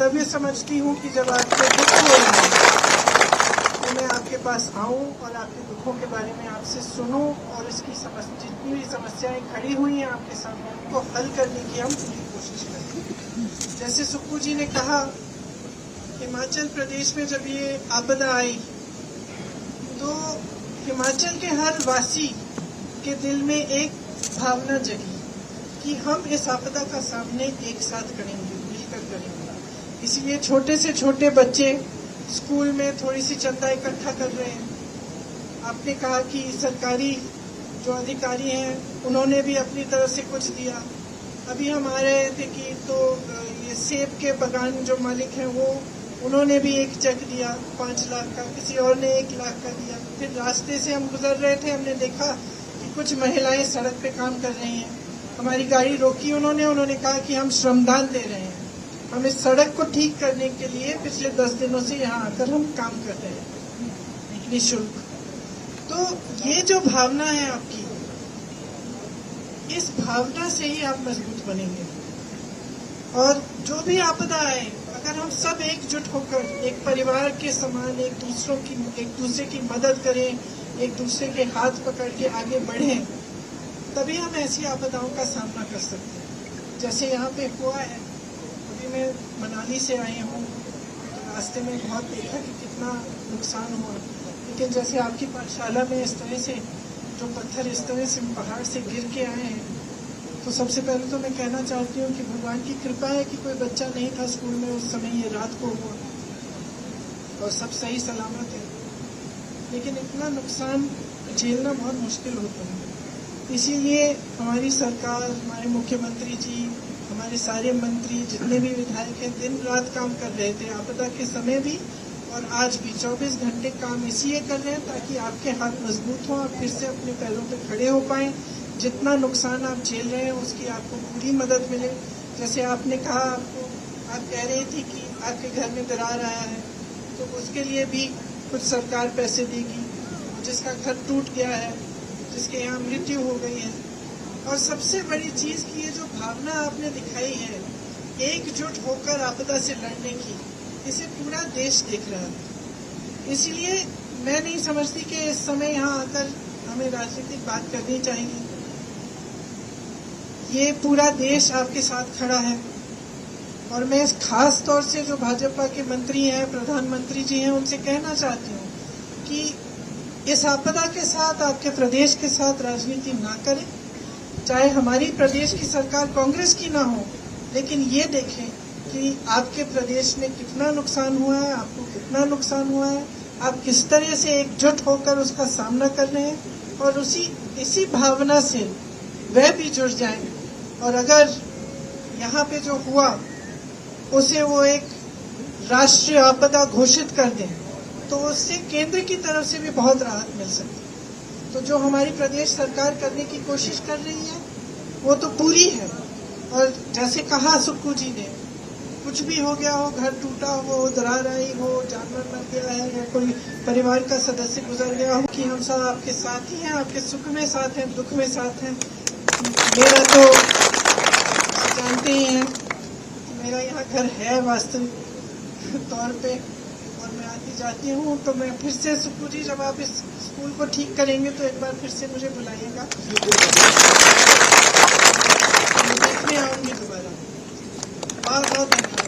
कर्तव्य समझती हूँ कि जब आपके दुख हो रहे हैं तो मैं आपके पास आऊँ और आपके दुखों के बारे में आपसे सुनूं और इसकी जितनी भी समस्याएं खड़ी हुई हैं आपके सामने उनको हल करने की हम पूरी कोशिश करें। जैसे सुक्कू जी ने कहा, हिमाचल प्रदेश में जब ये आपदा आई तो हिमाचल के हर वासी के दिल में एक भावना जगी कि हम इस आपदा का सामने एक साथ करेंगे, मिलकर करेंगे। इसलिए छोटे से छोटे बच्चे स्कूल में थोड़ी सी चंदा इकट्ठा कर रहे हैं। आपने कहा कि सरकारी जो अधिकारी हैं उन्होंने भी अपनी तरफ से कुछ दिया। अभी हम आ रहे थे कि तो ये सेब के बागान जो मालिक हैं उन्होंने भी एक चेक दिया 5 लाख का, किसी और ने 1 लाख का दिया। फिर रास्ते से हम गुजर रहे थे, हमने देखा कि कुछ महिलाएं सड़क पे काम कर रही हैं। हमारी गाड़ी रोकी उन्होंने कहा कि हम श्रमदान दे रहे हैं, हम इस सड़क को ठीक करने के लिए पिछले 10 दिनों से यहाँ आकर हम काम कर रहे हैं निःशुल्क। तो ये जो भावना है आपकी, इस भावना से ही आप मजबूत बनेंगे। और जो भी आपदा आए, अगर हम सब एकजुट होकर एक परिवार के समान एक दूसरे की मदद करें, एक दूसरे के हाथ पकड़ के आगे बढ़ें, तभी हम ऐसी आपदाओं का सामना कर सकते हैं। जैसे यहाँ पे हुआ है, अभी मैं मनाली से आई हूँ, तो रास्ते में बहुत देखा कि कितना नुकसान हुआ। लेकिन जैसे आपकी पाठशाला में इस तरह से जो पत्थर इस तरह से पहाड़ से गिर के आए हैं, तो सबसे पहले तो मैं कहना चाहती हूँ कि भगवान की कृपा है कि कोई बच्चा नहीं था स्कूल में उस समय, ये रात को हुआ और सब सही सलामत है। लेकिन इतना नुकसान झेलना बहुत मुश्किल होता है। इसीलिए हमारी सरकार, हमारे मुख्यमंत्री जी, हमारे सारे मंत्री, जितने भी विधायक हैं, दिन रात काम कर रहे थे। आपदा के समय भी और आज भी 24 घंटे काम इसलिए कर रहे हैं ताकि आपके हाथ मजबूत हों, आप फिर से अपने पैरों पर खड़े हो पाएं। जितना नुकसान आप झेल रहे हैं उसकी आपको पूरी मदद मिले। जैसे आपने कहा, आप कह रही थी कि आपके घर में दरार आया है, तो उसके लिए भी कुछ सरकार पैसे देगी। जिसका घर टूट गया है, जिसके यहाँ मृत्यु हो गई है। और सबसे बड़ी चीज की ये जो भावना आपने दिखाई है एकजुट होकर आपदा से लड़ने की, इसे पूरा देश देख रहा है। इसलिए मैं नहीं समझती कि इस समय यहाँ आकर हमें राजनीतिक बात करनी चाहिए। ये पूरा देश आपके साथ खड़ा है। और मैं खास तौर से जो भाजपा के मंत्री हैं, प्रधानमंत्री जी हैं, उनसे कहना चाहती हूँ कि इस आपदा के साथ, आपके प्रदेश के साथ राजनीति ना करें। चाहे हमारी प्रदेश की सरकार कांग्रेस की ना हो, लेकिन ये देखें कि आपके प्रदेश में कितना नुकसान हुआ है, आपको कितना नुकसान हुआ है, आप किस तरह से एकजुट होकर उसका सामना कर रहे हैं। और इसी भावना से वह भी जुड़ जाएं। और अगर यहाँ पे जो हुआ उसे वो एक राष्ट्रीय आपदा घोषित कर दें, तो उससे केंद्र की तरफ से भी बहुत राहत मिल सकती है। तो जो हमारी प्रदेश सरकार करने की कोशिश कर रही है वो तो पूरी है। और जैसे कहा सुक्कू जी ने, कुछ भी हो गया हो, घर टूटा हो, दरार आई हो, जानवर मर गया है या कोई परिवार का सदस्य गुजर गया हो, कि हम सब आपके साथ ही हैं, आपके सुख में साथ हैं, दुख में साथ हैं। मेरा तो आप जानते ही हैं, मेरा यहाँ घर है वास्तविक तौर पे, और मैं आती जाती हूँ। तो मैं फिर से सुक्कू जी, जब आप इस स्कूल को ठीक करेंगे तो एक बार फिर से मुझे बुलाइएगा, मैं देखने आऊंगी दोबारा। बहुत बहुत धन्यवाद।